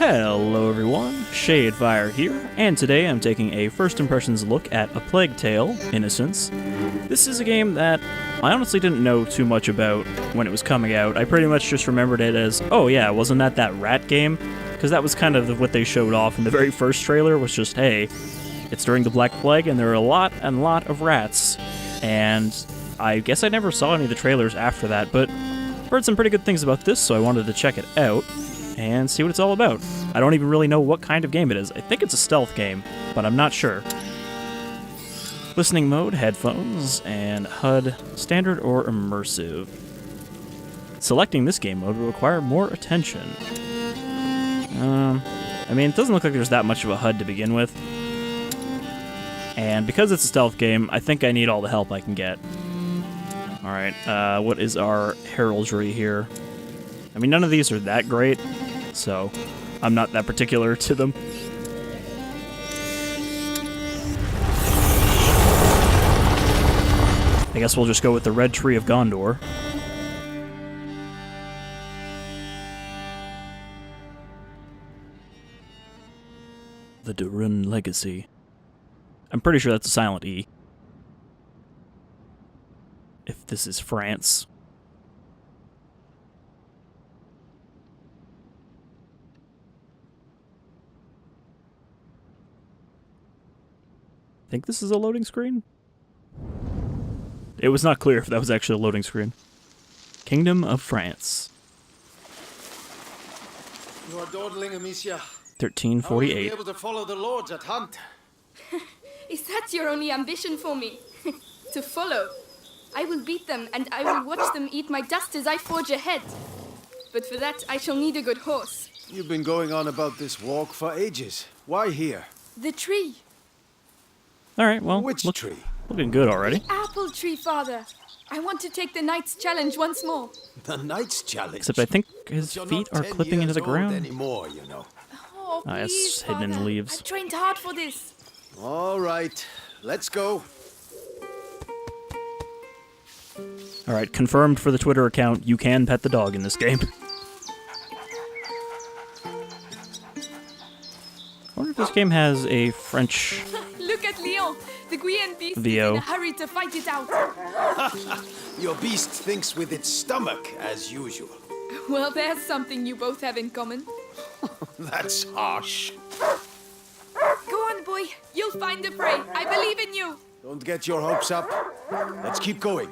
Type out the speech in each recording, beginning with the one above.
Hello everyone, Shadefire here, and today I'm taking a first impressions look at A Plague Tale: Innocence. This is a game that I honestly didn't know too much about when it was coming out. I pretty much just remembered it as, oh yeah, wasn't that rat game? Because that was kind of what they showed off in the very first trailer, was just, hey, it's during the Black Plague and there are a lot of rats. And I guess I never saw any of the trailers after that, but heard some pretty good things about this, so I wanted to check it out and see what it's all about. I don't even really know what kind of game it is. I think it's a stealth game, but I'm not sure. Listening mode, headphones, and HUD, standard or immersive. Selecting this game mode will require more attention. I mean, it doesn't look like there's that much of a HUD to begin with. And because it's a stealth game, I think I need all the help I can get. Alright, what is our heraldry here? I mean, none of these are that great, so I'm not that particular to them. I guess we'll just go with the Red Tree of Gondor. The de Rune Legacy. I'm pretty sure that's a silent E. If this is France. I think this is a loading screen? It was not clear if that was actually a loading screen. Kingdom of France. You are dawdling, Amicia. 1348. How will you be able to follow the lords at hunt? Is that your only ambition for me? To follow? I will beat them, and I will watch them eat my dust as I forge ahead. But for that, I shall need a good horse. You've been going on about this walk for ages. Why here? The tree. Alright, well, Which tree? Looking good already. Apple tree, father. I want to take the knight's challenge once more. The knight's challenge. Except I think his You're feet not are 10 clipping into years the old ground. anymore, you know. Oh, Ah, it's please, hidden in the father. leaves. I've trained hard for this. All right, let's go. Alright, confirmed for the Twitter account, you can pet the dog in this game. I wonder if this game has a French Look at Leon. The Guyenne beast is VO. in a hurry to fight it out. Your beast thinks with its stomach, as usual. Well, there's something you both have in common. That's harsh. Go on, boy. You'll find the prey. I believe in you. Don't get your hopes up. Let's keep going.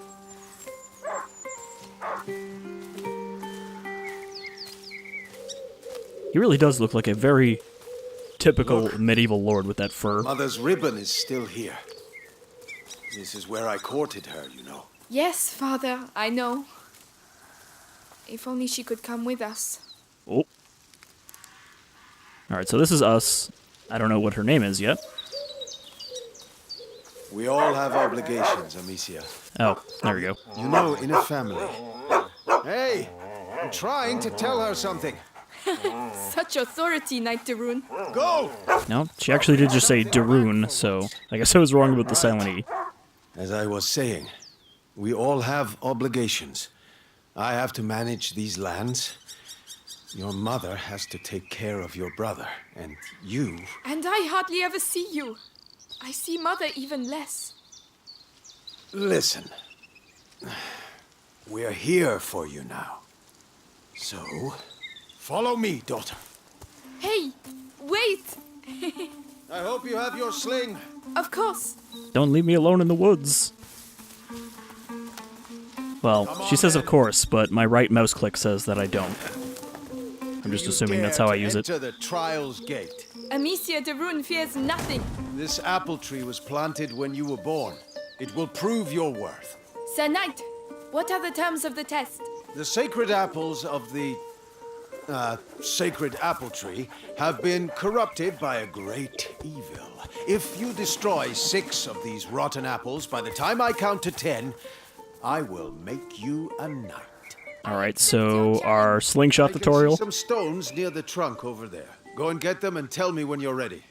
He really does look like a very typical medieval lord with that fur. Mother's ribbon is still here. This is where I courted her, you know. Yes, father, I know. If only she could come with us. Oh. Alright, so this is us. I don't know what her name is yet. We all have obligations, Amicia. Oh, there we go. You know, in a family. Hey, I'm trying to tell her something. Such authority, Knight de Rune. Go! No, she actually did just say de Rune, so I guess I was wrong about the silent E. As I was saying, we all have obligations. I have to manage these lands. Your mother has to take care of your brother, and you... And I hardly ever see you. I see Mother even less. Listen. We're here for you now. So, follow me, daughter. Hey, wait! I hope you have your sling. Of course. Don't leave me alone in the woods. Well, she says of course, but my right mouse click says that I don't. I'm just assuming that's how I use it. Enter the trial's gate. Amicia de Rune fears nothing. This apple tree was planted when you were born. It will prove your worth. Sir Knight, what are the terms of the test? The sacred apples of the sacred apple tree have been corrupted by a great evil. If you destroy 6 of these rotten apples by the time I count to 10, I will make you a knight. Alright, so our slingshot I can tutorial. see some stones near the trunk over there. Go and get them and tell me when you're ready.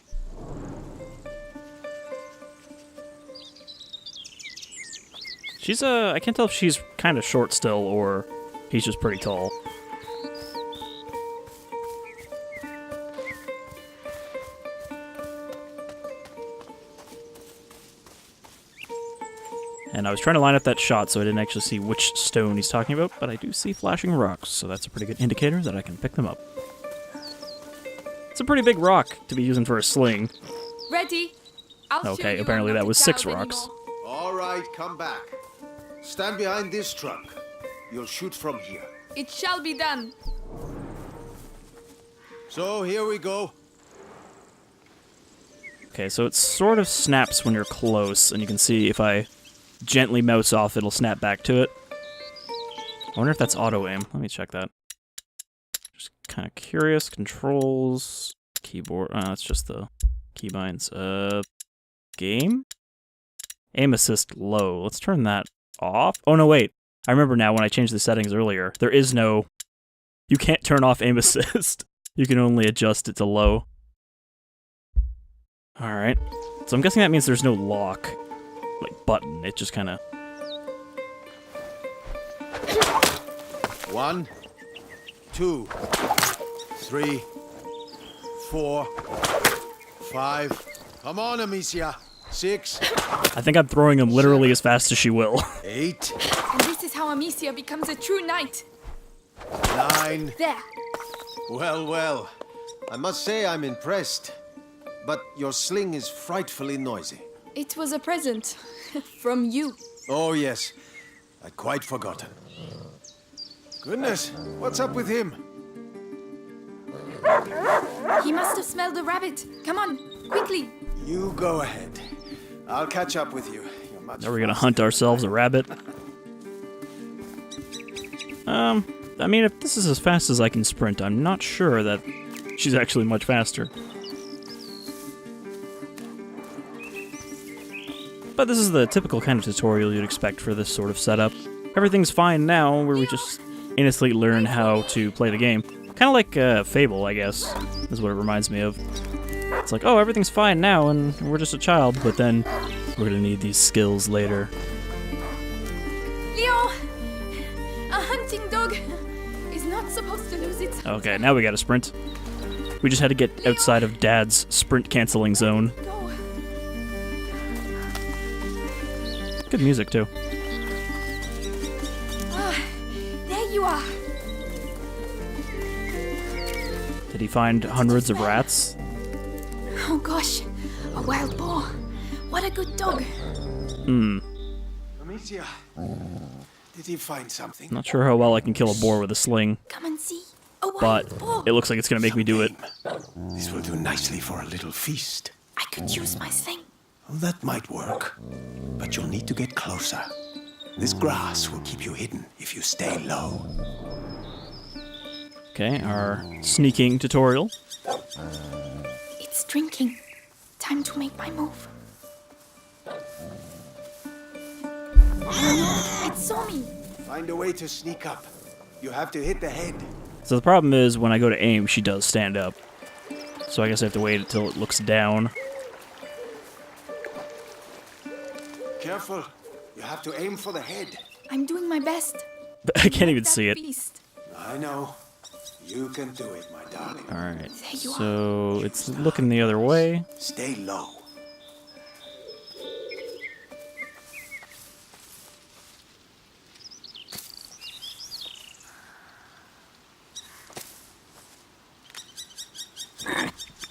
She's, I can't tell if she's kind of short still or he's just pretty tall. And I was trying to line up that shot so I didn't actually see which stone he's talking about, but I do see flashing rocks, so that's a pretty good indicator that I can pick them up. It's a pretty big rock to be using for a sling. Ready? I'll show Okay, you apparently I'm not that was a 6 child rocks. anymore. All right, come back. Stand behind this truck. You'll shoot from here. It shall be done. So here we go. Okay, so it sort of snaps when you're close, and you can see if I gently mouse off, it'll snap back to it. I wonder if that's auto-aim. Let me check that. Just kind of curious. Controls, keyboard. That's just the keybinds. Game? Aim assist low. Let's turn that off. Oh, no, wait. I remember now when I changed the settings earlier. There is no... You can't turn off aim assist. You can only adjust it to low. Alright. So I'm guessing that means there's no lock, like, button. It just kind of... 1, 2, 3, 4, 5. Come on, Amicia. 6. I think I'm throwing him literally as fast as she will. 8. And this is how Amicia becomes a true knight. 9. There. Well, well. I must say I'm impressed. But your sling is frightfully noisy. It was a present. From you. Oh, yes. I'd quite forgotten. Goodness, what's up with him? He must have smelled the rabbit. Come on, quickly. You go ahead. I'll catch up with you. You're much Are we gonna faster hunt than ourselves I a rabbit? I mean, if this is as fast as I can sprint, I'm not sure that she's actually much faster. But this is the typical kind of tutorial you'd expect for this sort of setup. Everything's fine now, where we just innocently learn how to play the game. Kind of like Fable, I guess, is what it reminds me of. It's like, oh, everything's fine now, and we're just a child, but then we're gonna need these skills later. Leo! A hunting dog is not supposed to lose its... Okay, now we gotta sprint. We just had to get outside of Dad's sprint-canceling zone. Go. Good music, too. Ah, there you are. Did he find hundreds of rats? Oh gosh, a wild boar. What a good dog. Amicia, did he find something? Not sure how well I can kill a boar with a sling, Come and see. A wild but boar. it looks like it's gonna make me do it. This will do nicely for a little feast. I could use my sling. Well, that might work, but you'll need to get closer. This grass will keep you hidden if you stay low. Okay, our sneaking tutorial. It's drinking. Time to make my move. Oh no, it saw me. Find a way to sneak up. You have to hit the head. So the problem is, when I go to aim, she does stand up. So I guess I have to wait until it looks down. Careful. You have to aim for the head. I'm doing my best. But I can't even That see it. beast. I know. You can do it, my darling. Alright, There you are. so it's looking the other way. Stay low.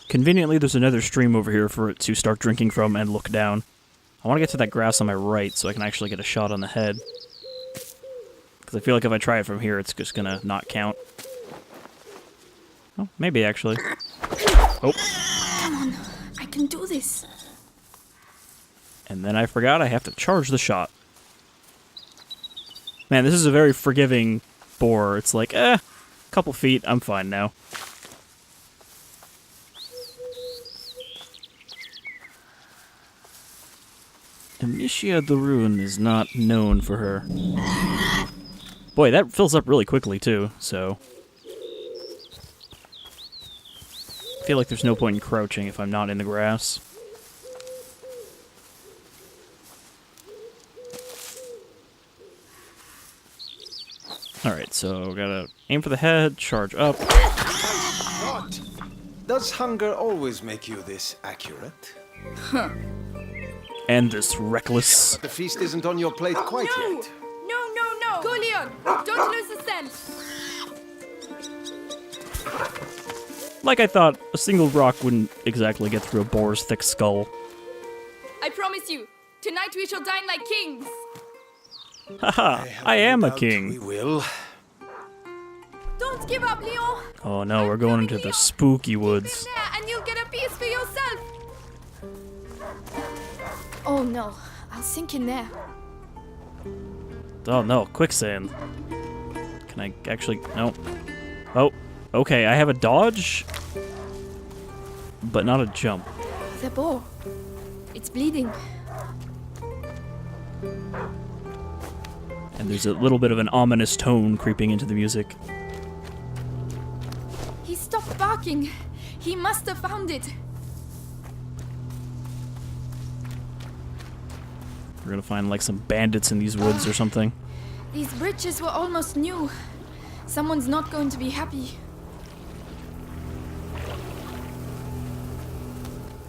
Conveniently, there's another stream over here for it to start drinking from and look down. I want to get to that grass on my right so I can actually get a shot on the head. Because I feel like if I try it from here, it's just gonna not count. Oh, maybe actually. Oh, Come on, I can do this. and then I forgot I have to charge the shot. Man, this is a very forgiving boar. It's like, couple feet, I'm fine now. Amicia de Rune is not known for her. Boy, that fills up really quickly too, so... I feel like there's no point in crouching if I'm not in the grass. Alright, so gotta aim for the head, charge up. What? Does hunger always make you this accurate? end this reckless... But the feast isn't on your plate quite No! yet. No! Go, Leon! Don't lose the scent! Like I thought, a single rock wouldn't exactly get through a boar's thick skull. I promise you, tonight we shall dine like kings! Haha, I am a Doubt king. We will. Don't give up, Leon! Oh no, we're going into the spooky woods. There, and you'll get a piece for yourself! Oh no, I'll sink in there. Oh no, quicksand. Can I actually... No. Oh, okay, I have a dodge, but not a jump. The boar. It's bleeding. And there's a little bit of an ominous tone creeping into the music. He stopped barking. He must have found it. We're gonna find like some bandits in these woods or something. These bridges were almost new. Someone's not going to be happy.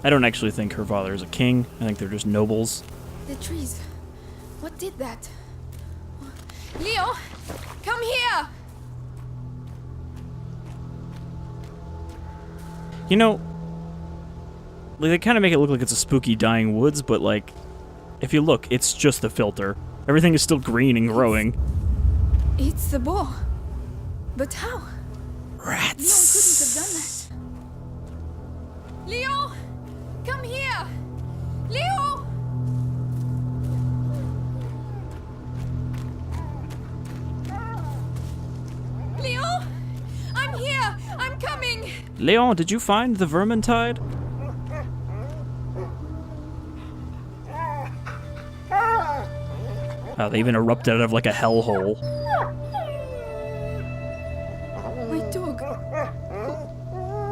I don't actually think her father is a king. I think they're just nobles. The trees. What did that? Leo, come here! You know, like, they kind of make it look like it's a spooky dying woods, but like, if you look, it's just a filter. Everything is still green and growing. It's the boar. But how? Rats. Leon couldn't have done that. Leo! Come here! Leo! Leo! I'm here! I'm coming! Leon, did you find the Vermintide? Oh, they even erupted out of like a hellhole. My dog.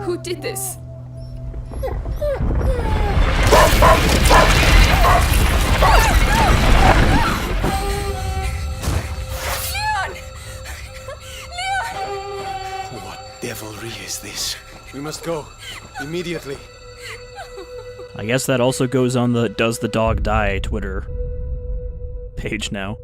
Who did this? Leon! Leon! What devilry is this? We must go. Immediately. I guess that also goes on the Does the Dog Die Twitter page now.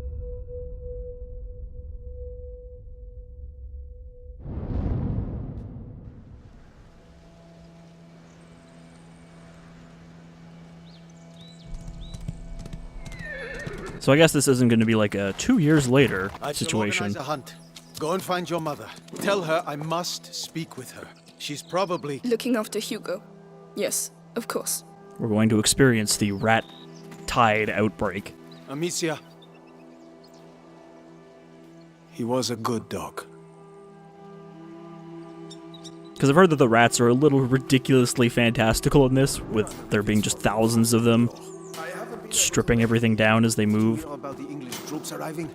So I guess this isn't going to be like a 2 years later I shall situation. organize a hunt. Go and find your mother. Tell her I must speak with her. She's probably... Looking after Hugo. Yes, of course. We're going to experience the rat tide outbreak. Amicia. He was a good dog. Because I've heard that the rats are a little ridiculously fantastical in this, with there being just thousands of them, stripping everything down as they move. You know about the English troops arriving?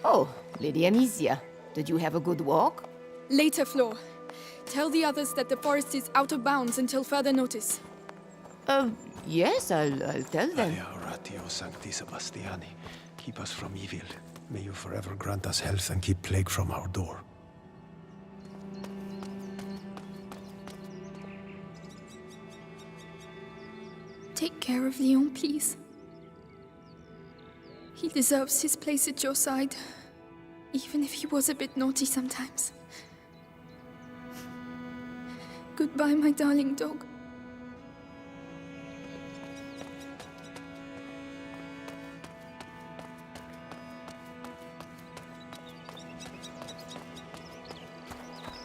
Oh, Lady Amicia, did you have a good walk? Later, Flor. Tell the others that the forest is out of bounds until further notice. Yes, I'll tell them. Aia oratio sancti Sebastiani. Keep us from evil. May you forever grant us health and keep plague from our door. Take care of Leon, please. He deserves his place at your side, even if he was a bit naughty sometimes. Goodbye, my darling dog.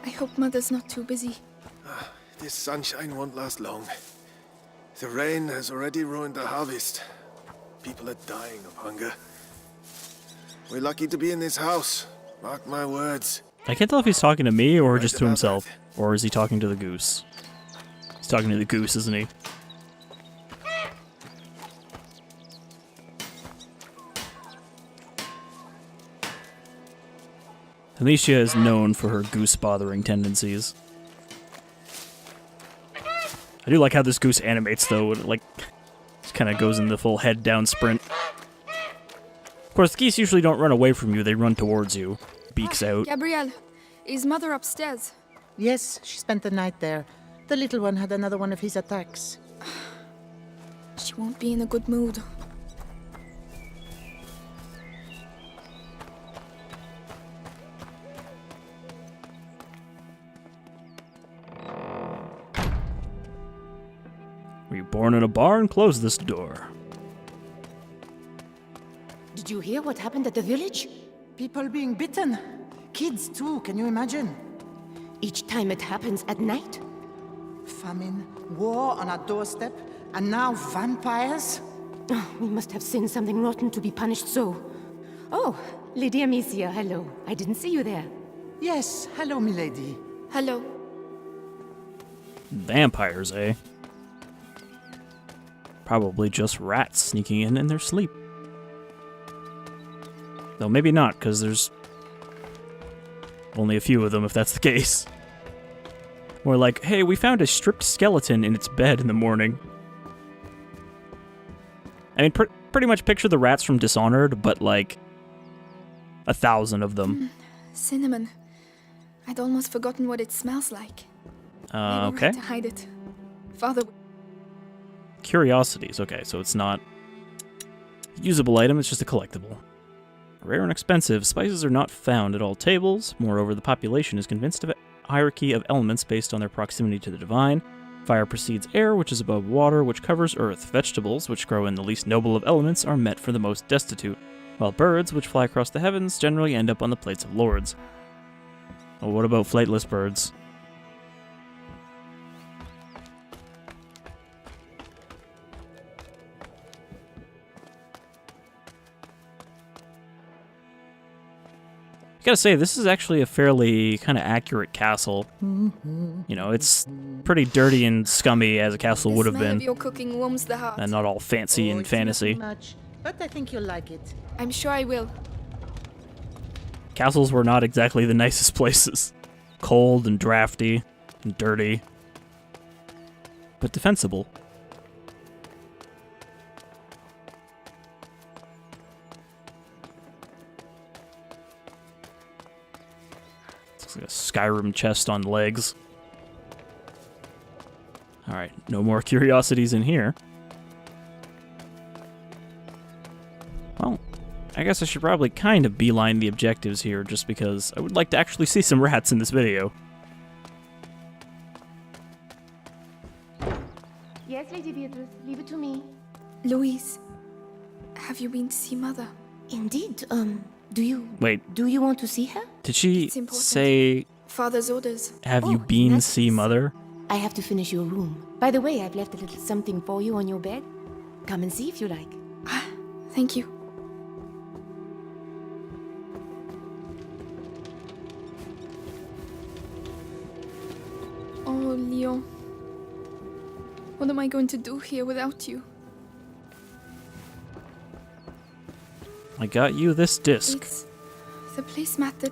I hope Mother's not too busy. This sunshine won't last long. The rain has already ruined the harvest. People are dying of hunger. We're lucky to be in this house. Mark my words. I can't tell if he's talking to me or Right just to about himself. that. Or is he talking to the goose? He's talking to the goose, isn't he? Amicia is known for her goose bothering tendencies. I do like how this goose animates, though. It, like, just kind of goes in the full head down sprint. Of course, the geese usually don't run away from you. They run towards you. Beaks out. Gabrielle, is Mother upstairs? Yes, she spent the night there. The little one had another one of his attacks. She won't be in a good mood. Were you born in a barn? Close this door. Did you hear what happened at the village? People being bitten. Kids, too, can you imagine? Each time it happens at night? Famine, war on our doorstep, and now vampires? Oh, we must have sinned something rotten to be punished so. Oh, Lady Amicia, hello. I didn't see you there. Yes, hello, milady. Hello. Vampires, eh? Probably just rats sneaking in their sleep. Though maybe not, because there's only a few of them if that's the case. More like, hey, we found a stripped skeleton in its bed in the morning. I mean, pretty much picture the rats from Dishonored, but like 1,000 of them. Cinnamon. I'd almost forgotten what it smells like. I will Okay. have to hide it. Father. Curiosities. Okay, so it's not a usable item, it's just a collectible. Rare and expensive, spices are not found at all tables. Moreover, the population is convinced of a hierarchy of elements based on their proximity to the divine. Fire precedes air, which is above water, which covers earth. Vegetables, which grow in the least noble of elements, are met for the most destitute, while birds, which fly across the heavens, generally end up on the plates of lords. Well, what about flightless birds? I gotta say, this is actually a fairly kind of accurate castle. You know, it's pretty dirty and scummy as a castle would have The smell been, of your cooking warms the heart. and not all fancy and It's not fantasy. much, but I think you'll like it. I'm sure I will. Castles were not exactly the nicest places. Cold and drafty and dirty, but defensible. Looks like a Skyrim chest on legs. Alright, no more curiosities in here. Well, I guess I should probably kind of beeline the objectives here, just because I would like to actually see some rats in this video. Yes, Lady Beatrice, leave it to me. Louise, have you been to see Mother? Indeed, do you Wait, do you want to see her? did she It's important. say, Father's orders. have you Oh, been that's- see Mother? I have to finish your room. By the way, I've left a little something for you on your bed. Come and see if you like. Thank you. Oh, Leon. What am I going to do here without you? I got you this disc. It's the placemat that...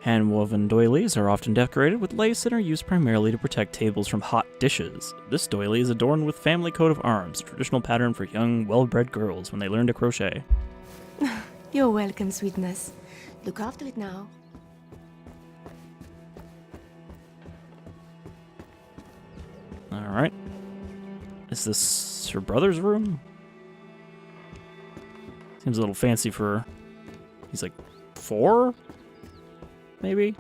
Hand-woven doilies are often decorated with lace and are used primarily to protect tables from hot dishes. This doily is adorned with family coat of arms, a traditional pattern for young, well-bred girls when they learn to crochet. You're welcome, sweetness. Look after it now. Alright. Is this her brother's room? Seems a little fancy for... He's like 4? Maybe?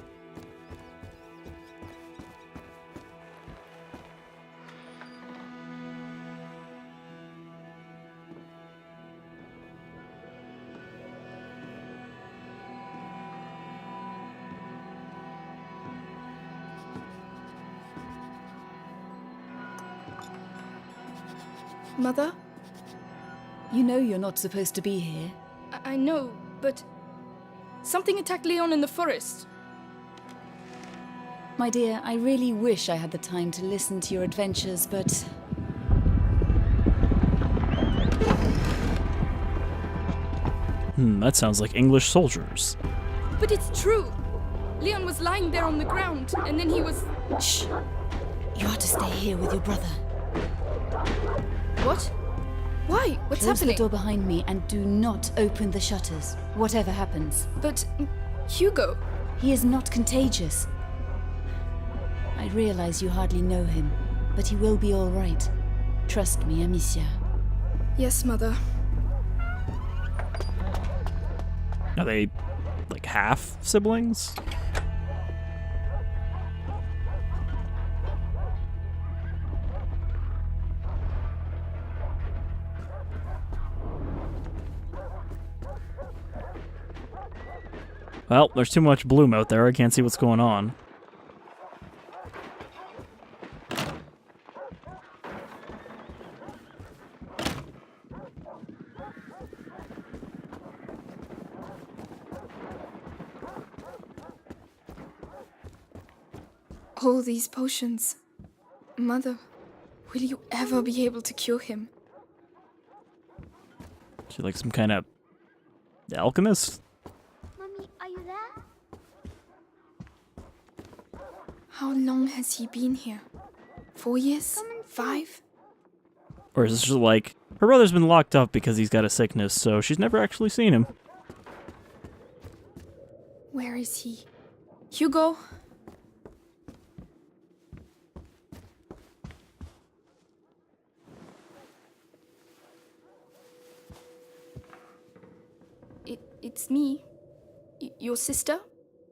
Mother? You know you're not supposed to be here. I know, but... Something attacked Leon in the forest. My dear, I really wish I had the time to listen to your adventures, but... That sounds like English soldiers. But it's true! Leon was lying there on the ground, and then he was... Shh! You are to stay here with your brother. What? Why? What's Close happening? the door behind me and do not open the shutters, whatever happens. But Hugo. He is not contagious. I realize you hardly know him, but he will be all right. Trust me, Amicia. Yes, Mother. Are they, like, half siblings? Well, there's too much bloom out there. I can't see what's going on. All these potions. Mother, will you ever be able to cure him? Is she like some kind of alchemist? Mommy, are you there? How long has he been here? 4 years? 5? Or is this just like, her brother's been locked up because he's got a sickness, so she's never actually seen him? Where is he? Hugo? It's me. Your sister?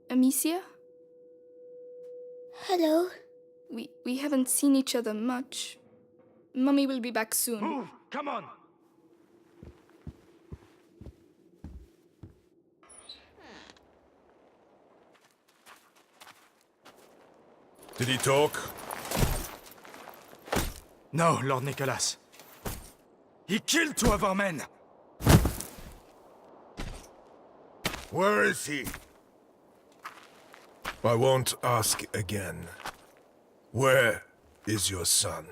Amicia? Hello. We haven't seen each other much. Mummy will be back soon. Move! Come on! Did he talk? No, Lord Nicholas. He killed 2 of our men! Where is he? I won't ask again. Where is your son?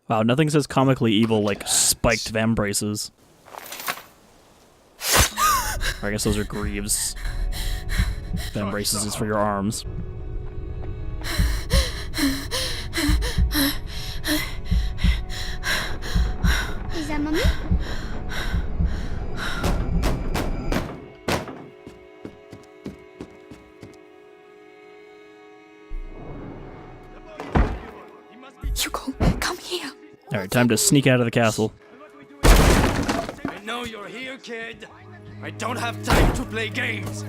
Wow, nothing says comically evil like spiked vambraces. Or I guess those are greaves. Vambraces is for your arms. Is that Mommy? Hugo, come here. Alright, time to sneak out of the castle. I know you're here, kid. I don't have time to play games.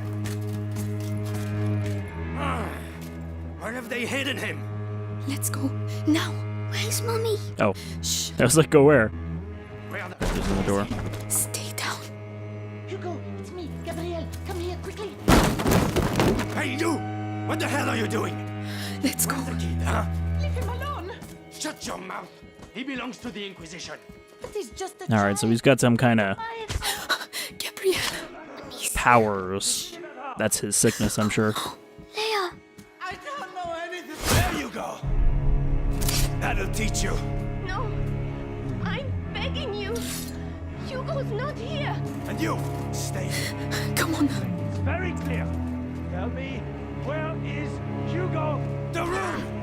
Where have they hidden him? Let's go. Now. Where's Mommy? Oh. I was like, go where? Where are the... There's in the door. Stay down. Hugo, it's me, Gabrielle. Come here, quickly. Hey, you! What the hell are you doing? Let's go. The kid, huh? Leave him alone. Shut your mouth. He belongs to the Inquisition. But he's just a Alright, so he's got some kind of Gabrielle. powers. That's his sickness, I'm sure. Leia. I don't know anything. There you go. That'll teach you. No. I'm begging you. Hugo's not here. And you, stay here. Come on. It's very clear. Tell me, where is Hugo? The room!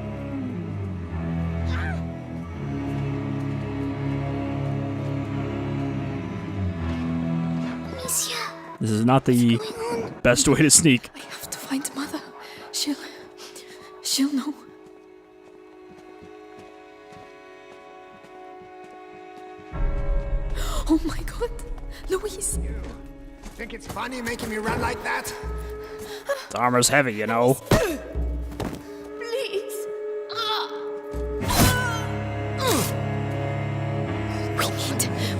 Amicia. This is not the best way to sneak. I have to find Mother. She'll know. Oh my god. Louise. Think it's funny making me run like that? The armor's heavy, you know. Please.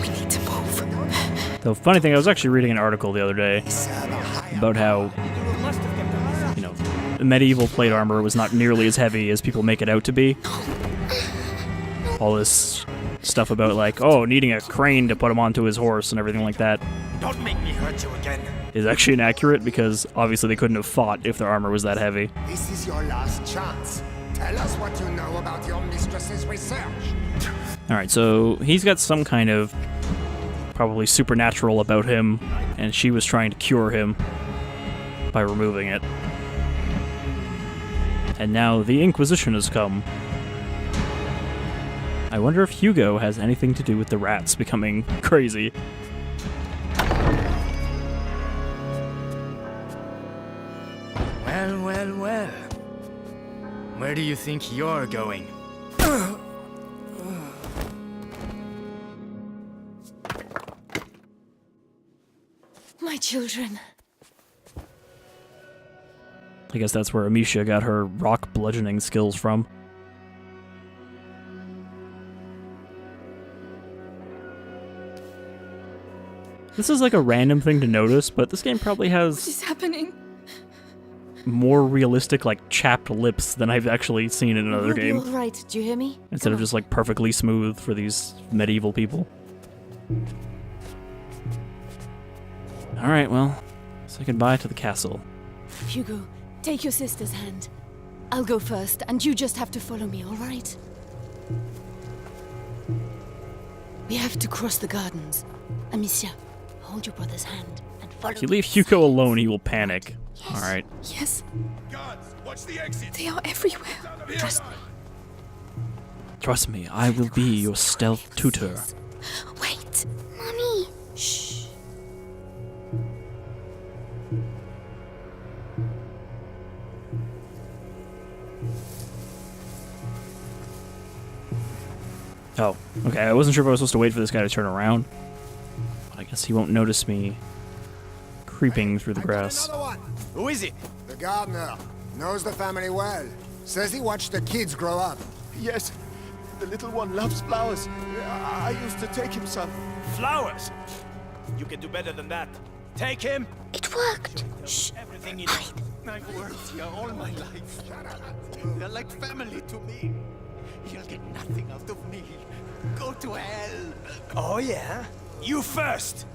We need to move. The funny thing, I was actually reading an article the other day about how, you know, medieval plate armor was not nearly as heavy as people make it out to be. All this stuff about, like, oh, needing a crane to put him onto his horse and everything like that Don't make me hurt you again. is actually inaccurate because obviously they couldn't have fought if their armor was that heavy. This is your last chance. Tell us what you know about your mistress's research. Alright, so he's got some kind of probably supernatural about him, and she was trying to cure him by removing it. And now the Inquisition has come. I wonder if Hugo has anything to do with the rats becoming crazy. Well, well, well. Where do you think you're going? My children. I guess that's where Amicia got her rock bludgeoning skills from. This is like a random thing to notice, but this game probably What has is happening? more realistic, like, chapped lips than I've actually seen in another You'll be game. all right. Do you hear me? Instead of just, like, perfectly smooth for these medieval people. Alright, well, say goodbye to the castle. Hugo, take your sister's hand. I'll go first, and you just have to follow me, all right? We have to cross the gardens. Amicia, hold your brother's hand and follow If you me. leave Hugo alone, he will panic. Alright. Yes, Guards, watch the exit. they are everywhere. Trust me. Trust me, I will be your stealth tutor. Wait. Mommy. Shh. Oh, okay, I wasn't sure if I was supposed to wait for this guy to turn around. But I guess he won't notice me creeping through the grass. Who is it? The gardener knows the family well. Says he watched the kids grow up. Yes, the little one loves flowers. I used to take him some. Flowers? You can do better than that. Take him. It worked. Shh. Everything you know. I've worked here all my life. They're like family to me. You'll get nothing out of me. Go to hell. Oh, yeah? You first.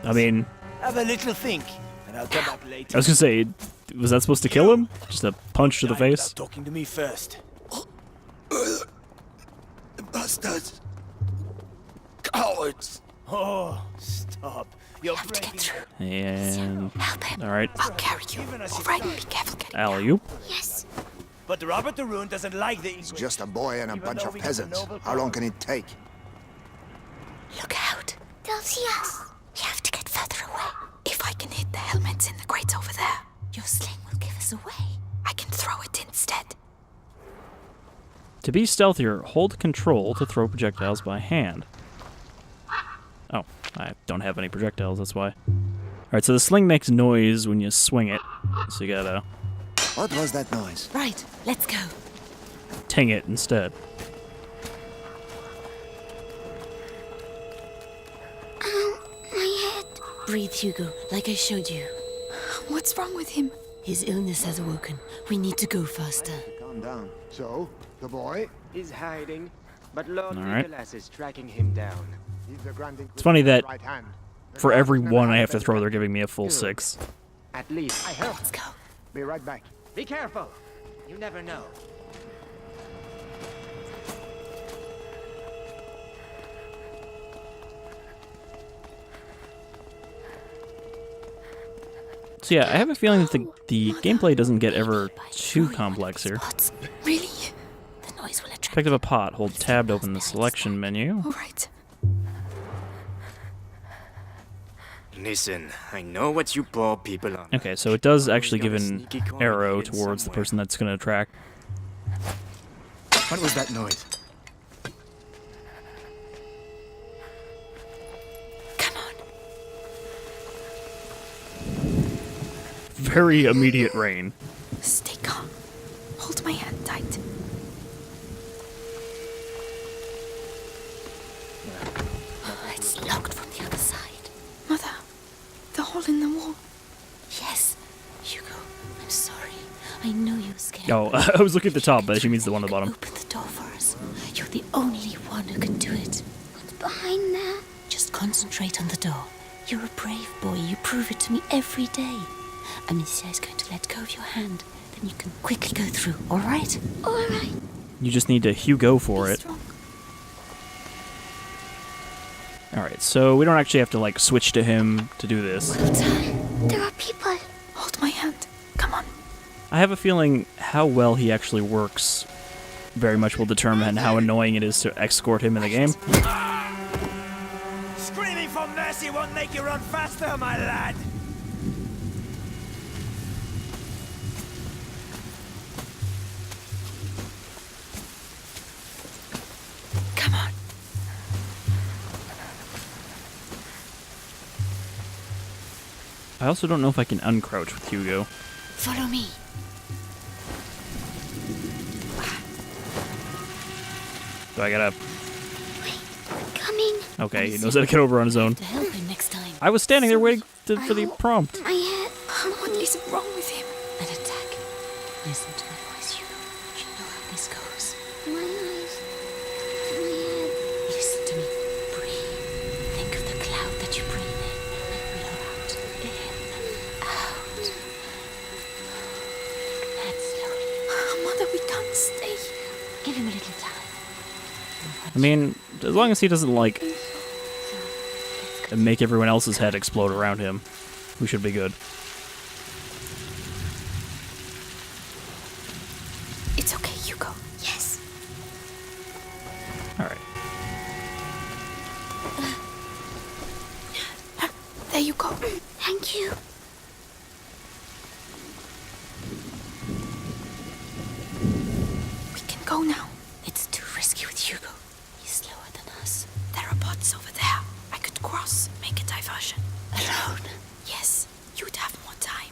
I mean, Have a little think, and I'll come back later. I was gonna say, was that supposed to kill him? Just a punch to the Die face? without talking to me first. Bastards. Cowards. Oh, stop. You're breaking. And... Alright, I'll carry you. Even as All you right, die. be careful getting alley-oop. Yes. But Robert de Rune doesn't like the English. Just a boy and a Even bunch though of he has a peasants. noble How long can it take? Look out. They'll see us. We have to get further away. If I can hit the helmets in the crates over there, Your sling will give us away. I can throw it instead. To be stealthier, hold control to throw projectiles by hand. Oh, I don't have any projectiles, that's why. Alright, so the sling makes noise when you swing it. So you gotta What was that noise? Right, let's go. ting it instead. My head. Breathe, Hugo, like I showed you. What's wrong with him? His illness has awoken. We need to go faster. Calm down. So, the boy? He's hiding, but Lord All right. Nicholas is tracking him down. He's the Grand It's funny that right hand. for every one I have to throw, they're giving me a full 6. At least I hope. Let's go. Be right back. Be careful. You never know. So yeah, I have a feeling that the gameplay doesn't get ever too complex here. Spots. Really? The noise will attract. Picked up a pot, hold tab to open the selection menu. All right. Listen, I know what you poor people are. Okay, so it does actually give Got a an sneaky corner arrow hidden towards the somewhere. person that's going to attract. What was that noise? Come on. Very immediate rain. Stay calm. Hold my hand tight. It's locked from the other side. Mother, the hole in the wall. Yes. Hugo, I'm sorry. I know you're scared. Oh, I was looking at the top, but she means the one on the bottom. Open the door for us. You're the only one who can do it. What's behind there? Just concentrate on the door. You're a brave boy. You prove it to me every day. Amicia is going to let go of your hand. Then you can quickly go through, all right? All right. You just need to Hugo for Be it. strong. Alright, so we don't actually have to, like, switch to him to do this. Well done. There are people. Hold my hand. Come on. I have a feeling how well he actually works very much will determine how annoying it is to escort him in the game. Screaming for mercy won't make you run faster, my lad! Come on. I also don't know if I can uncrouch with Hugo. Follow me. So I gotta... Coming. Okay, he knows how to get over on his own. To help him next time. I was standing there waiting for the prompt. My head. What is wrong with him? An attack. Listen to my voice, Hugo. You know how this goes. My eyes. My head. Listen to me. Breathe. Think of the cloud that you breathe in and blow out. In. Out. Like that slowly. Mother, we can't stay. Give him a little time. I mean, as long as he doesn't, like, make everyone else's head explode around him, we should be good. It's okay, Hugo. Yes. Alright. There you go. Thank you. We can go now. It's too risky with Hugo. He's slower than us. There are bots over there. I could cross, make a diversion. Alone? Yes, you'd have more time.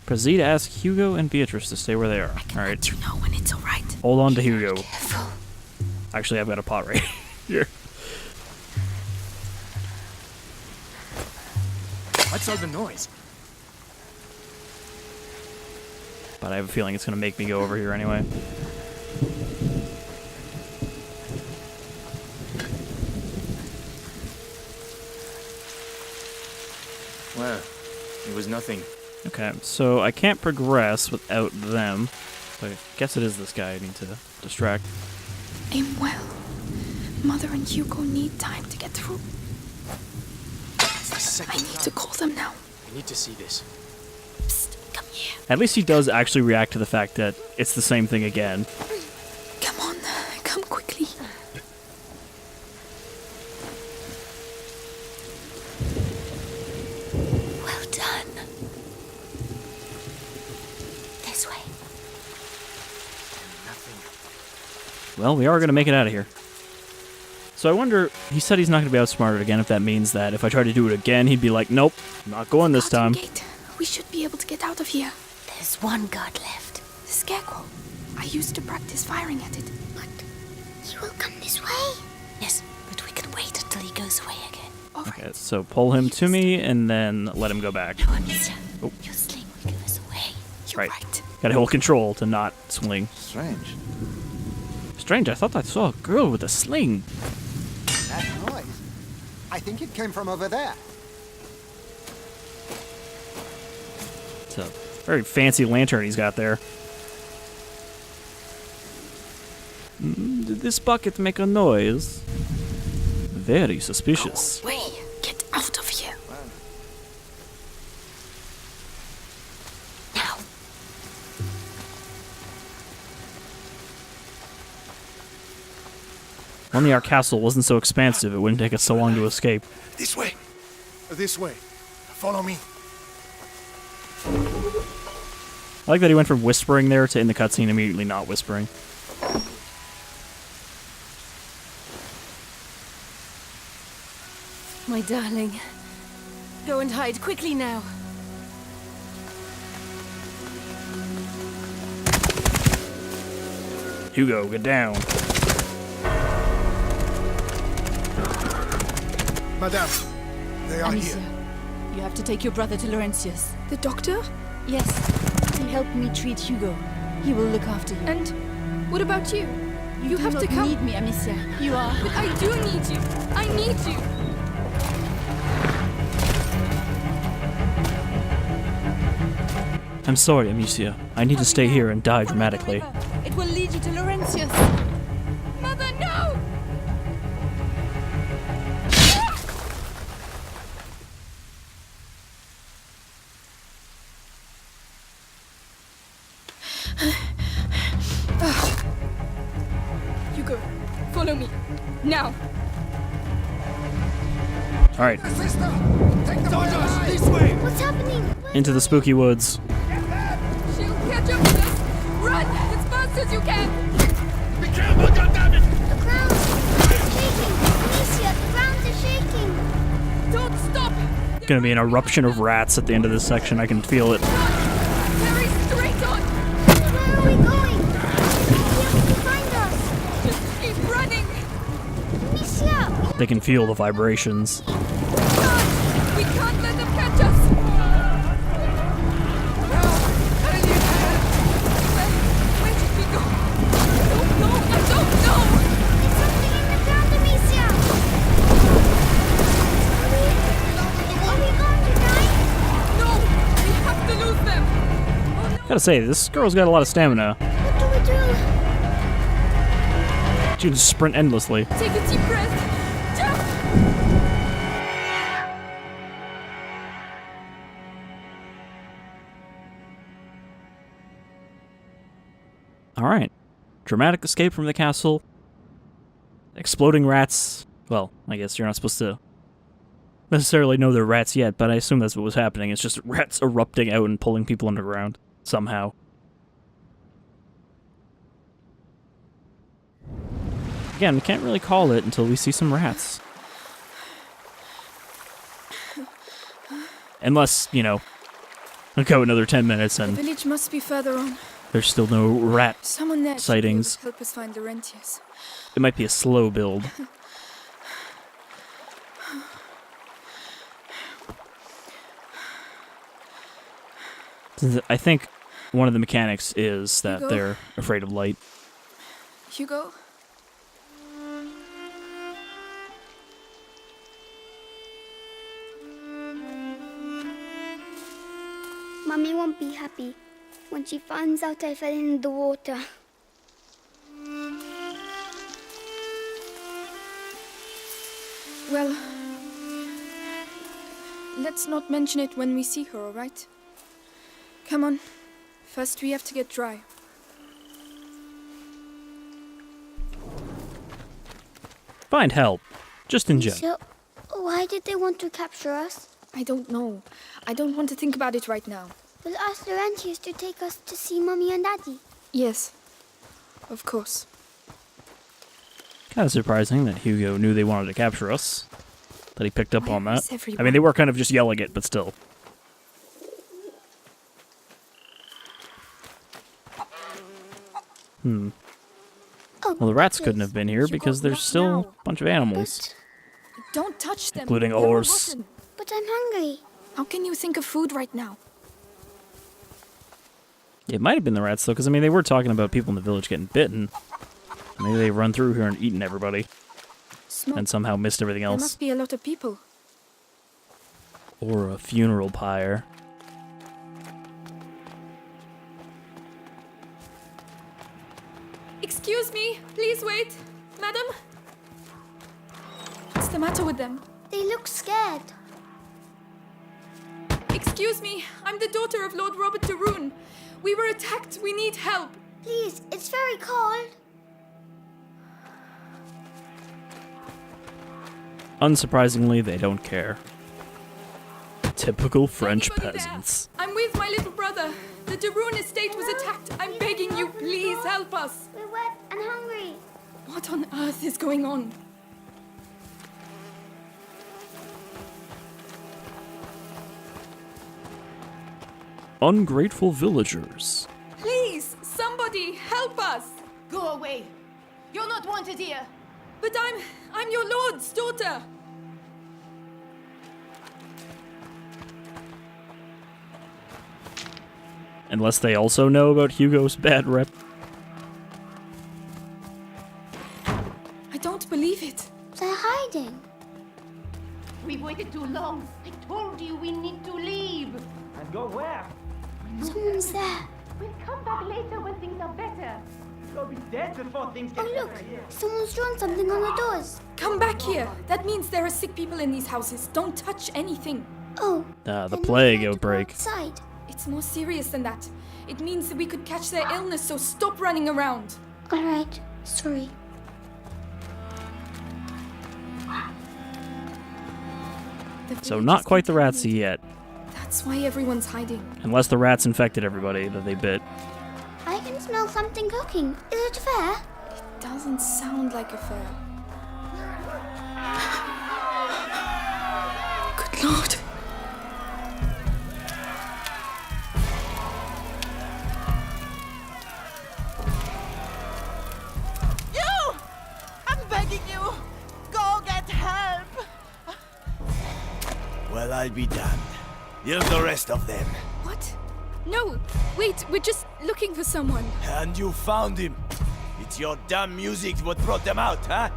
Proceed to ask Hugo and Beatrice to stay where they are. I can Alright. let you know when it's alright. Hold on to Hugo. Careful. Actually, I've got a pot right here. What's all the noise? But I have a feeling it's going to make me go over here anyway. Well, it was nothing. Okay, so I can't progress without them. So I guess it is this guy I need to distract. Aim well. Mother and Hugo need time to get through. It's the I second need to call them now. I need to see this. Psst, come here. At least he does actually react to the fact that it's the same thing again. Come on, come quickly. Well done. This way. Nothing. Well, we are going to make it out of here. So I wonder, he said he's not going to be outsmarted again, if that means that if I try to do it again, he'd be like, nope, not going this time. Gate. We should be able to get out of here. There's one guard left. The scarecrow. I used to practice firing at it. But he will come this way. Yes, but we can wait until he goes away again. All right. Okay, so pull him to me and then let him go back. No, Amicia. Oh. Your sling will give us away. You're right. Gotta hold control to not swing. Strange. Strange, I thought I saw a girl with a sling. That noise. I think it came from over there. It's a very fancy lantern he's got there. Did this bucket make a noise? Very suspicious. Way, get out of here. Now. If only our castle wasn't so expansive, it wouldn't take us so long to escape. This way. This way. Follow me. I like that he went from whispering there to in the cutscene immediately not whispering. My darling. Go and hide quickly now. Hugo, get down. Madame, they are Amicia, here. you have to take your brother to Laurentius. The doctor? Yes, he helped me treat Hugo. He will look after you. And what about you? You do have not to come. need me, Amicia. You are. But I do need you. I need you. I'm sorry, Amicia. I need to stay here and die dramatically. It will lead you to Laurentius. Mother, no! follow me. Now. Alright, Sister! Take the boy alive! This way! What's happening? into the spooky woods. She'll catch up with us. Run as fast as you can. Be careful, goddammit! The ground is shaking. Amicia, the ground is shaking. Don't stop. Gonna be an eruption of rats at the end of this section. I can feel it. Very straight on. Where are we going? They won't be able to find us. Just keep running. Amicia! They can feel the vibrations. We can't let them catch us. Where did we go? I don't know. It's something in the ground, Amicia! Are we going to die? No, we have to lose them. Oh no. Gotta say, this girl's got a lot of stamina. What do we do? She can just sprint endlessly. Take a deep breath. Jump. Alright. Dramatic escape from the castle. Exploding rats. Well, I guess you're not supposed to necessarily know they're rats yet, but I assume that's what was happening. It's just rats erupting out and pulling people underground. Somehow. Again, we can't really call it until we see some rats. Unless, you know, I'll go another 10 minutes The and village must be further on. there's still no rat Someone there should be able sightings. to help us find the rentiers. It might be a slow build. I think one of the mechanics is that Hugo? they're afraid of light. Hugo? Mummy won't be happy when she finds out I fell in the water. Well, let's not mention it when we see her, alright? Come on. First we have to get dry. Find help. Just in general. So, why did they want to capture us? I don't know. I don't want to think about it right now. We'll ask the rentiers to take us to see Mummy and Daddy. Yes. Of course. Kind of surprising that Hugo knew they wanted to capture us. That he picked up on Where that. is everyone? I mean, they were kind of just yelling it, but still. Oh, Well, the rats couldn't please. have been here Hugo, because there's not still now. a bunch of animals. Don't touch them. Including a They're all horse. rotten. But I'm hungry. How can you think of food right now? It might have been the rats, though, because, I mean, they were talking about people in the village getting bitten. Maybe they run through here and eaten everybody. Smoke. And somehow missed everything There else. must be a lot of people. Or a funeral pyre. Excuse me, please wait. Madam? What's the matter with them? They look scared. Excuse me, I'm the daughter of Lord Robert de Rune. We were attacked, we need help. Please, it's very cold. Unsurprisingly, they don't care. Typical French Anybody there? peasants. I'm with my little brother. The de Rune estate was attacked. I'm begging you, please help us. We're wet and hungry. What on earth is going on? Ungrateful villagers. Please, somebody help us. Go away. You're not wanted here. But I'm your lord's daughter. Unless they also know about Hugo's bad rep. I don't believe it. They're hiding. We've waited too long. I told you we need to leave. And go where? Someone's there. We'll come back later when things are better. You'll be dead before things Oh, get look. better here. Someone's drawn something on the doors. Come back here. That means there are sick people in these houses. Don't touch anything. Oh. The then plague we have to go outbreak. outside. It's more serious than that. It means that we could catch their illness, so stop running around. All right. Sorry. So not quite the rats yet. That's why everyone's hiding. Unless the rats infected everybody that they bit. I can smell something cooking. Is it fair? It doesn't sound like a fair. Good Lord. You! I'm begging you! Go get help! Well, I'll be damned. Here's the rest of them. What? No! Wait, we're just looking for someone. And you found him. It's your damn music what brought them out, huh?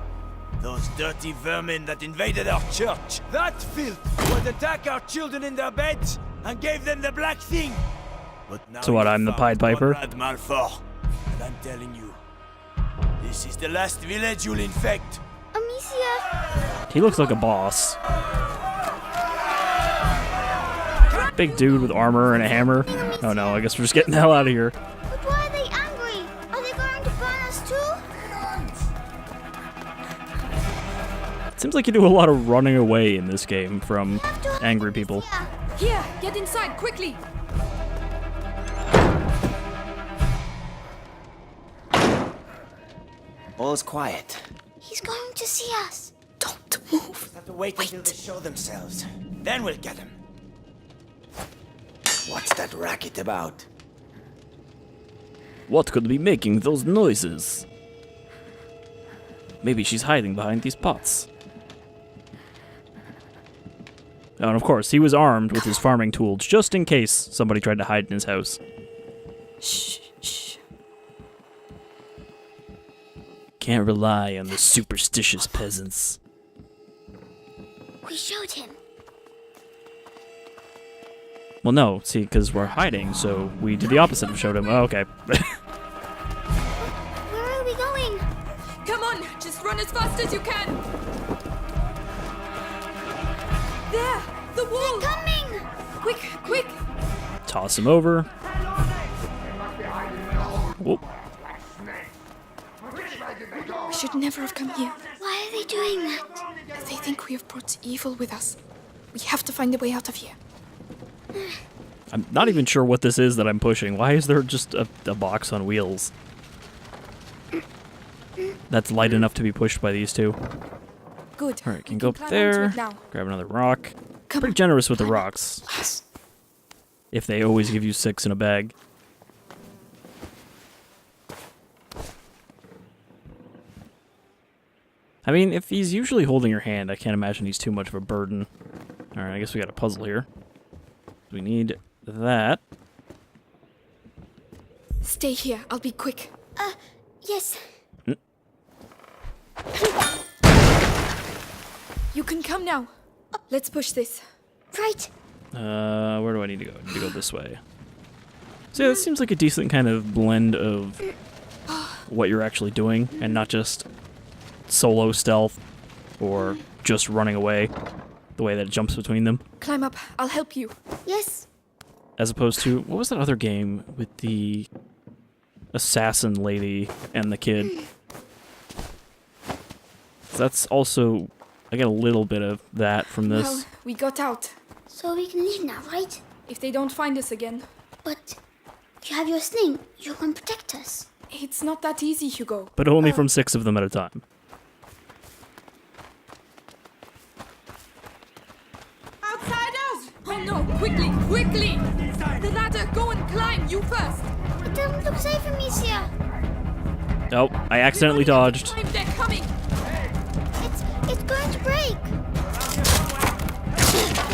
Those dirty vermin that invaded our church. That filth would attack our children in their beds and gave them the black thing. But now So what, I'm the Pied Piper? Malfoy. And I'm telling you, this is the last village you'll infect. Amicia! He looks like a boss. Big dude with armor and a hammer. Oh no, I guess we're just getting the hell out of here. But why are they angry? Are they going to burn us too? It seems like you do a lot of running away in this game from angry people. Here, get inside, quickly! All's quiet. He's going to see us. Don't move. Have to wait until they show themselves. Then we'll get them. What's that racket about? What could be making those noises? Maybe she's hiding behind these pots. Oh, and of course, he was armed with his farming tools just in case somebody tried to hide in his house. Shh, shh. Can't rely on the superstitious peasants. We showed him. Well, no, see, because we're hiding, so we did the opposite of showed him. Oh, okay. Where are we going? Come on, just run as fast as you can. There, the wall. They're coming. Quick, quick. Toss him over. Whoop. We should never have come here. Why are they doing that? They think we have brought evil with us. We have to find a way out of here. I'm not even sure what this is that I'm pushing. Why is there just a box on wheels? That's light enough to be pushed by these two. Good. Alright, can go up there. Grab another rock. Pretty generous with the rocks. Yes. If they always give you 6 in a bag. I mean, if he's usually holding your hand, I can't imagine he's too much of a burden. Alright, I guess we got a puzzle here. We need that. Stay here. I'll be quick. Yes. You can come now. Let's push this. Right. Where do I need to go? I need to go this way. So yeah, this seems like a decent kind of blend of what you're actually doing, and not just solo stealth or just running away, the way that it jumps between them. Climb up. I'll help you. Yes. As opposed to, what was that other game with the assassin lady and the kid? That's also, I get a little bit of that from this. Well, we got out. So we can leave now, right? If they don't find us again. But you have your sling. You can protect us. It's not that easy, Hugo. But only from 6 of them at a time. Outsiders! Oh no, quickly, quickly! The ladder, go and climb, you first! It doesn't look safe, Amicia. Nope, I accidentally dodged. Climb, they're coming! It's going to break.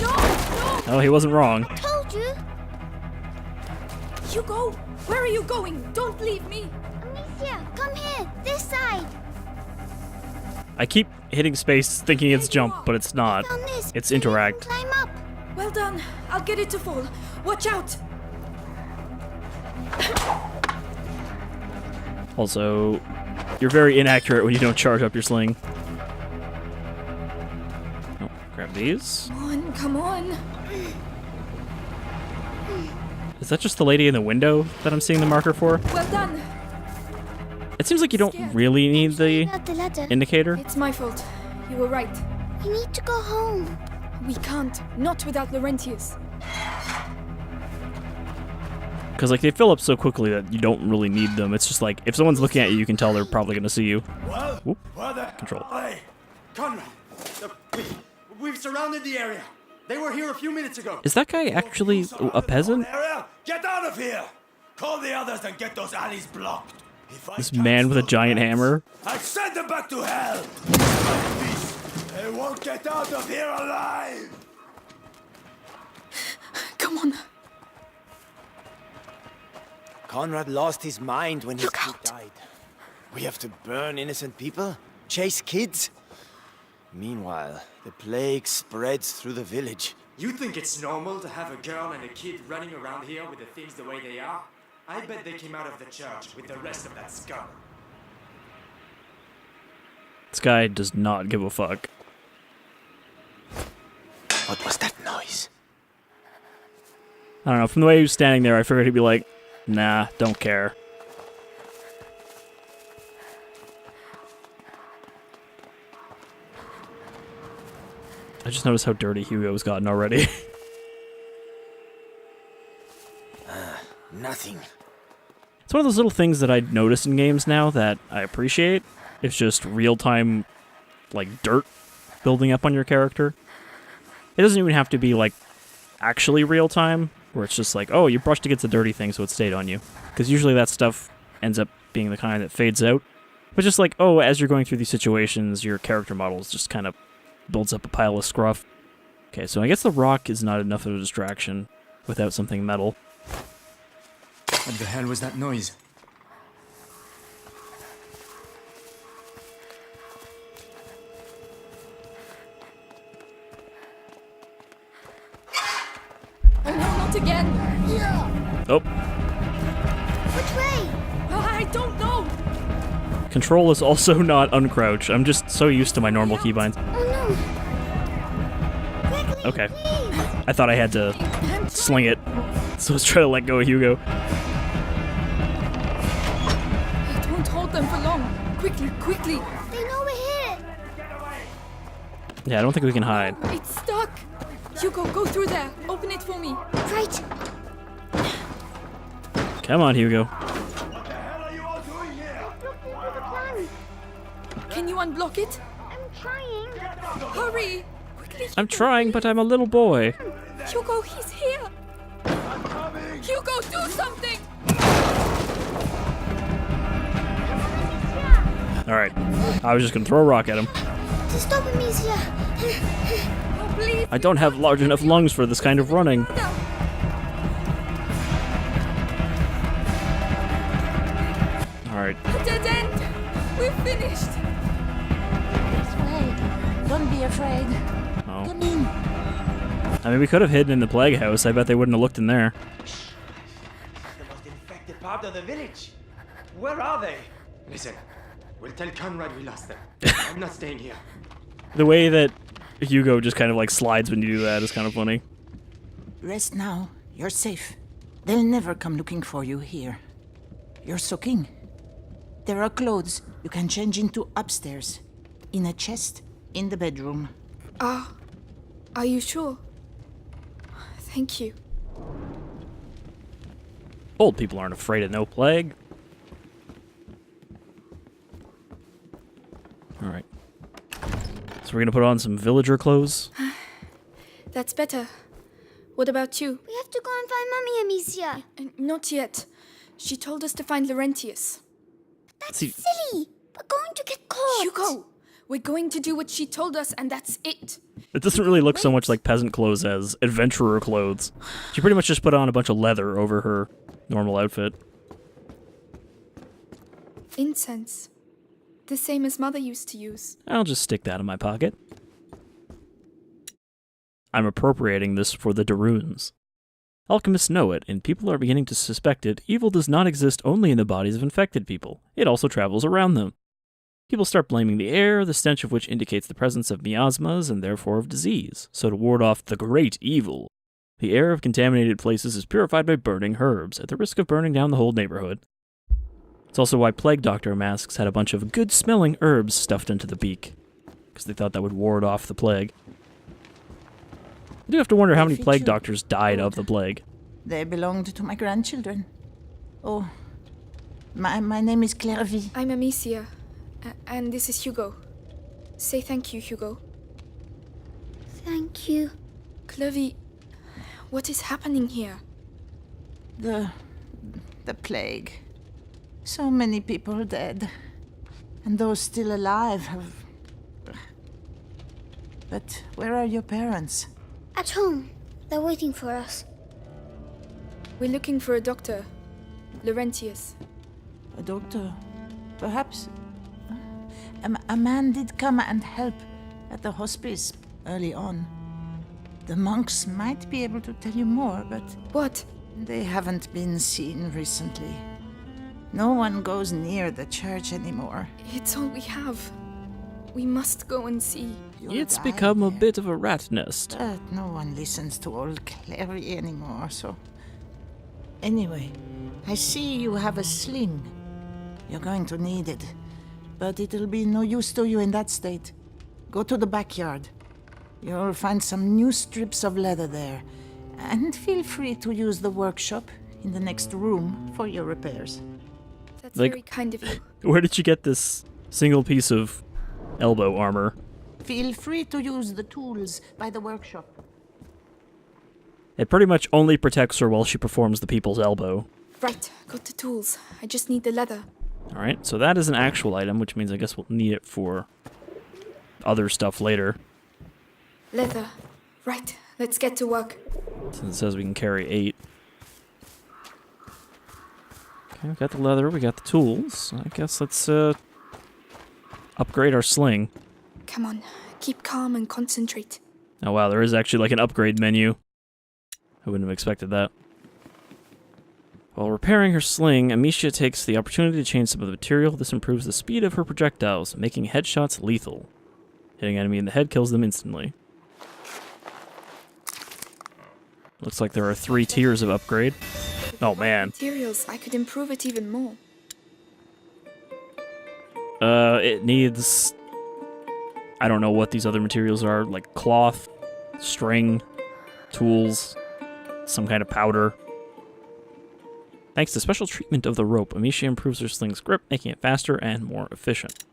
No, no! Oh, he wasn't wrong. I told you. Hugo, where are you going? Don't leave me! Amicia, come here, this side. I keep hitting space thinking it's jump, but it's not. It's interact. Climb up. Well done. I'll get it to fall. Watch out! Also, you're very inaccurate when you don't charge up your sling. Oh, grab these. Come on, come on. Is that just the lady in the window that I'm seeing the marker for? Well done. It seems like you don't really need the About the ladder. indicator. It's my fault. You were right. We need to go home. We can't. Not without Laurentius. Because, like, they fill up so quickly that you don't really need them. It's just like, if someone's looking at you, you can tell they're probably going to see you. Well, Whoop. where the Control. Conrad, we've surrounded the area. They were here a few minutes ago. Is that guy actually a peasant? Area? Get out of here! Call the others and get those alleys blocked. If I This can't man with a stop giant them, hammer? I send them back to hell! They won't get out of here alive! Come on. Conrad lost his mind when his kid died. We have to burn innocent people? Chase kids? Meanwhile, the plague spreads through the village. You think it's normal to have a girl and a kid running around here with the things the way they are? I bet they came out of the church with the rest of that scum. This guy does not give a fuck. What was that noise? I don't know, from the way he was standing there, I figured he'd be like, nah, don't care. I just noticed how dirty Hugo's gotten already. Nothing. It's one of those little things that I notice in games now that I appreciate. It's just real-time, like, dirt building up on your character. It doesn't even have to be, like, actually real-time, where it's just like, oh, you brushed against the dirty thing, so it stayed on you. Because usually that stuff ends up being the kind that fades out. But just like, oh, as you're going through these situations, your character models just kind of builds up a pile of scruff. Okay, so I guess the rock is not enough of a distraction without something metal. What the hell was that noise? Oh no, not again! Oh. Which way? Oh, I don't know! Control is also not uncrouch. I'm just so used to my normal keybinds. Oh no. Quickly, Okay. please. I thought I had to sling it, so let's try to let go of Hugo. It won't hold them for long. Quickly, quickly! They know we're here. Yeah, I don't think we can hide. It's stuck! Hugo, go through there. Open it for me. Right. Come on, Hugo. What the hell are you all doing here? Looking for the plan. Can you unblock it? I'm trying. Hurry! Quickly, I'm trying, but I'm a little boy. Hugo, he's here! Hugo, do something! Alright. I was just gonna throw a rock at him. To stop Amicia. Oh, please! I don't have large enough lungs for this kind of running. Alright. Dead end! We're finished! This way. Don't be afraid. Oh. Come in. I mean, we could have hidden in the plague house. I bet they wouldn't have looked in there. The most infected part of the village. Where are they? Listen, we'll tell Conrad we lost them. I'm not staying here. The way that Hugo just kind of like slides when you do that is kind of funny. Rest now. You're safe. They'll never come looking for you here. You're soaking. There are clothes you can change into upstairs. In a chest in the bedroom. Ah, are you sure? Thank you. Old people aren't afraid of no plague. Alright. So we're gonna put on some villager clothes. That's better. What about you? We have to go and find Mummy, Amicia. Not yet. She told us to find Laurentius. That's See- silly. We're going to get caught. Hugo! We're going to do what she told us, and that's it. It doesn't really look so much like peasant clothes as adventurer clothes. She pretty much just put on a bunch of leather over her normal outfit. Incense. The same as Mother used to use. I'll just stick that in my pocket. I'm appropriating this for the de Runes. Alchemists know it, and people are beginning to suspect it. Evil does not exist only in the bodies of infected people. It also travels around them. People start blaming the air, the stench of which indicates the presence of miasmas and therefore of disease. So to ward off the great evil, the air of contaminated places is purified by burning herbs, at the risk of burning down the whole neighborhood. It's also why plague doctor masks had a bunch of good-smelling herbs stuffed into the beak, because they thought that would ward off the plague. I do have to wonder how many They plague feed you doctors died of food. the plague. They belonged to my grandchildren. Oh, my name is Clairvy. I'm Amicia, and this is Hugo. Say thank you, Hugo. Thank you. Clovey, what is happening here? The plague. So many people dead. And those still alive have... But where are your parents? At home. They're waiting for us. We're looking for a doctor. Laurentius. A doctor? Perhaps... A man did come and help at the hospice early on. The monks might be able to tell you more, but... What? They haven't been seen recently. No one goes near the church anymore. It's all we have. We must go and see. It's become a bit of a rat nest. But no one listens to old Clary anymore, so... Anyway, I see you have a sling. You're going to need it. But it'll be no use to you in that state. Go to the backyard. You'll find some new strips of leather there. And feel free to use the workshop in the next room for your repairs. That's Like- very kind of you. Where did you get this single piece of elbow armor? Feel free to use the tools by the workshop. It pretty much only protects her while she performs the people's elbow. Right, got the tools. I just need the leather. Alright, so that is an actual item, which means I guess we'll need it for other stuff later. Leather. Right, let's get to work. Since it says we can carry 8. Okay, we got the leather, we got the tools. I guess let's upgrade our sling. Come on, keep calm and concentrate. Oh wow, there is actually like an upgrade menu. I wouldn't have expected that. While repairing her sling, Amicia takes the opportunity to change some of the material. This improves the speed of her projectiles, making headshots lethal. Hitting an enemy in the head kills them instantly. Looks like there are 3 tiers of upgrade. Oh man. Materials, I could improve it even more. It needs... I don't know what these other materials are, like cloth, string, tools, some kind of powder. Thanks to special treatment of the rope, Amicia improves her sling's grip, making it faster and more efficient.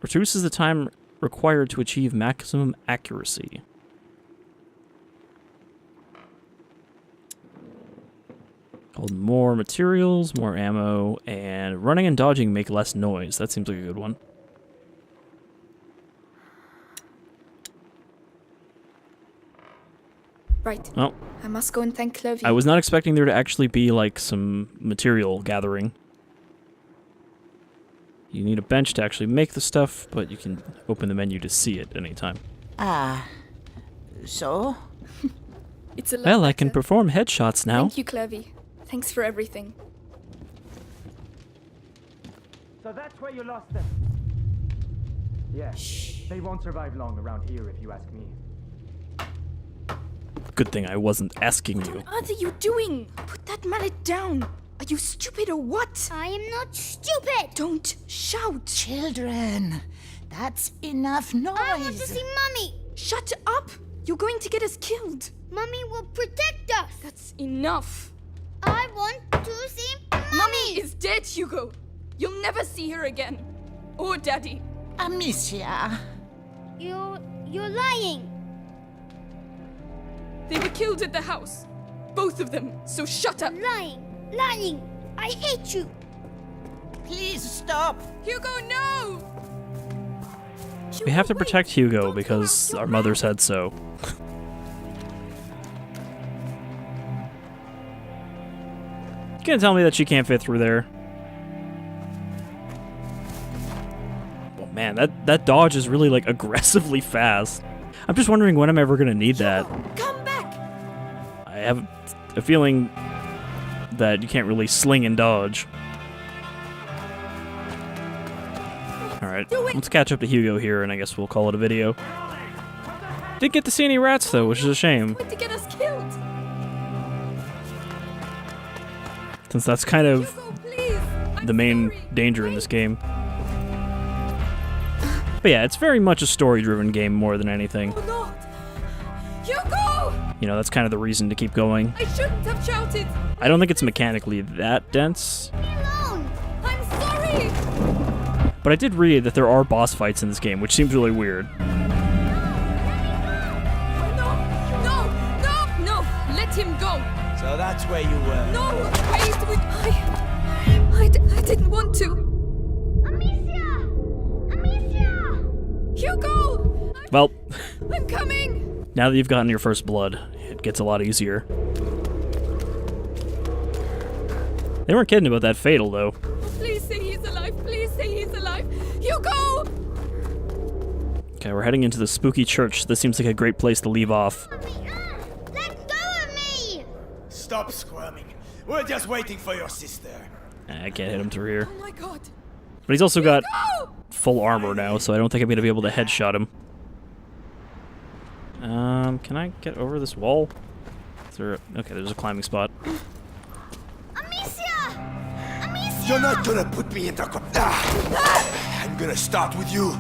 Reduces the time required to achieve maximum accuracy. Hold more materials, more ammo, and running and dodging make less noise. That seems like a good one. Right. Oh. I must go and thank Clovey. I was not expecting there to actually be, like, some material gathering. You need a bench to actually make the stuff, but you can open the menu to see it anytime. Ah, so? It's a lot Well, I can better. perform headshots now. Thank you, Clovey. Thanks for everything. So that's where you lost them. Yeah. They won't survive long around here if you ask me. Good thing I wasn't asking you. What are you doing? Put that mallet down. Are you stupid or what? I am not stupid. Don't shout. Children, that's enough noise. I want to see Mummy. Shut up. You're going to get us killed. Mummy will protect us. That's enough. I want to see Mummy. Mummy is dead, Hugo. You'll never see her again. Or Daddy. Amicia. You're lying. They were killed at the house. Both of them. So shut up. Lying. I hate you. Please stop. Hugo, no! We have to protect Hugo because our mother said so. You can't tell me that she can't fit through there. Oh man, that dodge is really like aggressively fast. I'm just wondering when I'm ever gonna need that. Come back! I have a feeling that you can't really sling and dodge. Alright, let's catch up to Hugo here and I guess we'll call it a video. Didn't get to see any rats though, which is a shame. To get us killed. Since that's kind of Hugo, please. the main danger in this game. But yeah, it's very much a story-driven game more than anything. Oh Lord, You know, that's kind of the reason to keep going. I shouldn't have shouted. I don't think it's mechanically that dense. Leave me alone! I'm sorry. But I did read that there are boss fights in this game, which seems really weird. No! Let him go. So that's where you were. No, wait. I didn't want to. Amicia! Hugo! Well, I'm coming. now that you've gotten your first blood, it gets a lot easier. They weren't kidding about that fatal, though. Please say he's alive. Please say he's alive. Hugo! Okay, we're heading into the spooky church. This seems like a great place to leave off. Let go of me! Stop squirming. We're just waiting for your sister. I can't hit him through here. Oh my god. But he's also got Hugo! full armor now, so I don't think I'm going to be able to headshot him. Can I get over this wall? Is there okay, there's a climbing spot. Amicia! You're not gonna put me in the I'm gonna start with you.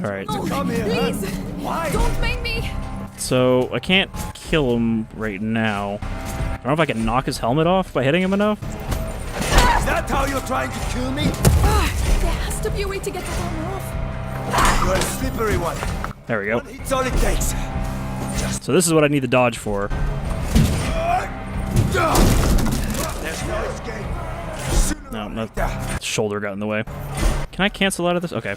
Alright. Come here, Please. huh? Why? Don't make me. So, I can't kill him right now. I don't know if I can knock his helmet off by hitting him enough. Is that how you're trying to kill me? There has to be a way to get the armor off. You're a slippery one. There we go. It's all it takes. So this is what I need the dodge for. There's no escape. No, the shoulder got in the way. Can I cancel out of this? Okay.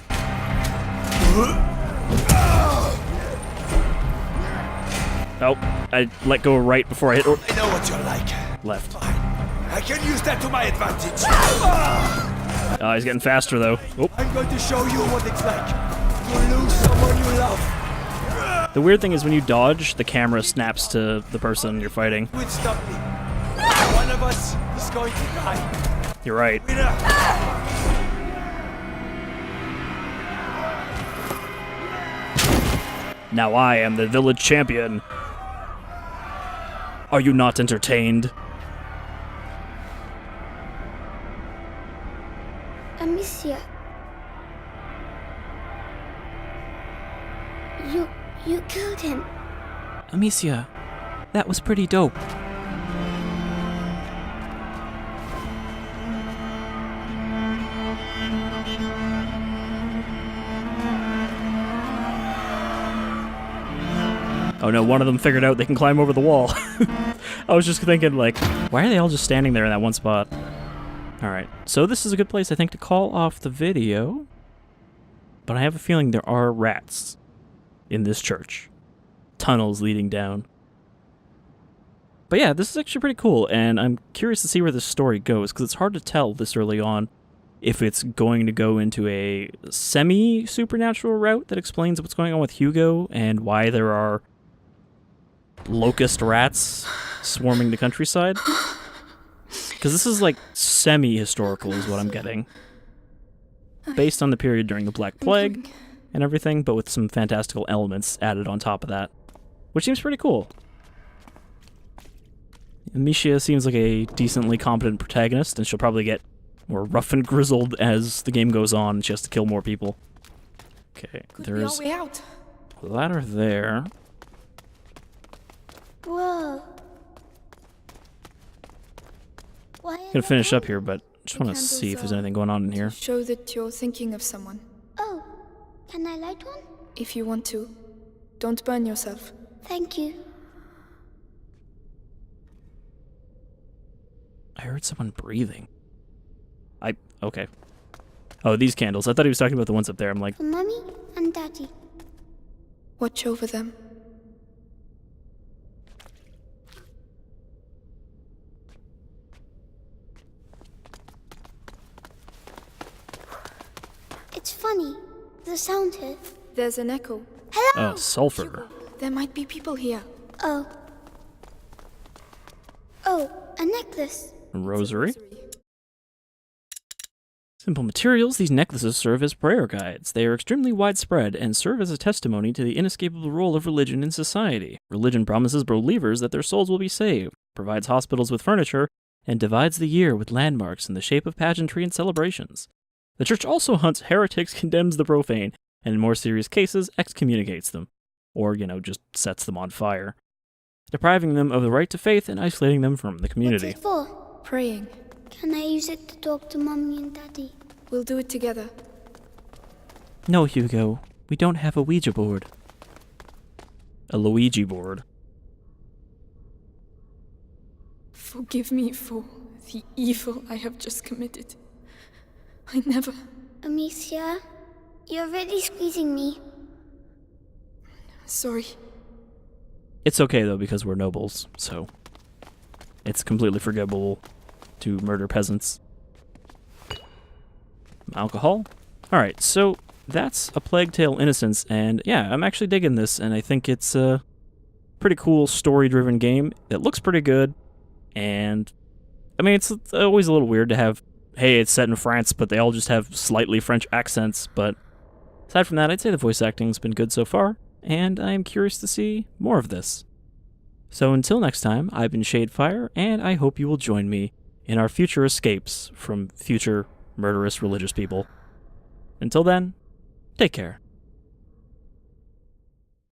Oh, I let go right before I hit. I know what you're like. Left. I can use that to my advantage. He's getting faster though. Oh. I'm going to show you what it's like to lose someone you love. The weird thing is when you dodge, the camera snaps to the person you're fighting. Will stop me. One of us is going to die. You're right. Now I am the village champion. Are you not entertained? Amicia. You killed him. Amicia, that was pretty dope. Oh no, one of them figured out they can climb over the wall. I was just thinking, like, why are they all just standing there in that one spot? Alright, so this is a good place, I think, to call off the video. But I have a feeling there are rats in this church. Tunnels leading down. But yeah, this is actually pretty cool, and I'm curious to see where this story goes, because it's hard to tell this early on if it's going to go into a semi-supernatural route that explains what's going on with Hugo and why there are locust rats swarming the countryside. Because this is like semi-historical is what I'm getting. Based on the period during the Black Plague and everything, but with some fantastical elements added on top of that. Which seems pretty cool. Amicia seems like a decently competent protagonist, and she'll probably get more rough and grizzled as the game goes on, and she has to kill more people. Okay, there's Way out. a ladder there. Whoa. Why I'm gonna finish up here, but just want to see if there's anything going on in here. Show that you're thinking of someone. Oh, can I light one? If you want to. Don't burn yourself. Thank you. I heard someone breathing. Okay. Oh, these candles. I thought he was talking about the ones up there. I'm like, For Mummy and Daddy. Watch over them. It's funny. The sound here. There's an echo. Hello! oh, sulfur. There might be people here. Oh. Oh, a necklace. A rosary. Simple materials, these necklaces serve as prayer guides. They are extremely widespread and serve as a testimony to the inescapable role of religion in society. Religion promises believers that their souls will be saved, provides hospitals with furniture, and divides the year with landmarks in the shape of pageantry and celebrations. The church also hunts heretics, condemns the profane, and in more serious cases, excommunicates them. Or, just sets them on fire. depriving them of the right to faith and isolating them from the community. What's it for? Praying. Can I use it to talk to Mommy and Daddy? We'll do it together. No, Hugo, we don't have a Ouija board. A Luigi board. Forgive me for the evil I have just committed. I never... Amicia, you're really squeezing me. Sorry. It's okay, though, because we're nobles, so it's completely forgivable to murder peasants. Alcohol? Alright, so that's A Plague Tale: Innocence, and yeah, I'm actually digging this, and I think it's a pretty cool story-driven game. It looks pretty good, and I mean, it's always a little weird to have, hey, it's set in France, but they all just have slightly French accents, but aside from that, I'd say the voice acting's been good so far, and I'm curious to see more of this. So until next time, I've been Shadefire, and I hope you will join me in our future escapes from future murderous religious people. Until then, take care.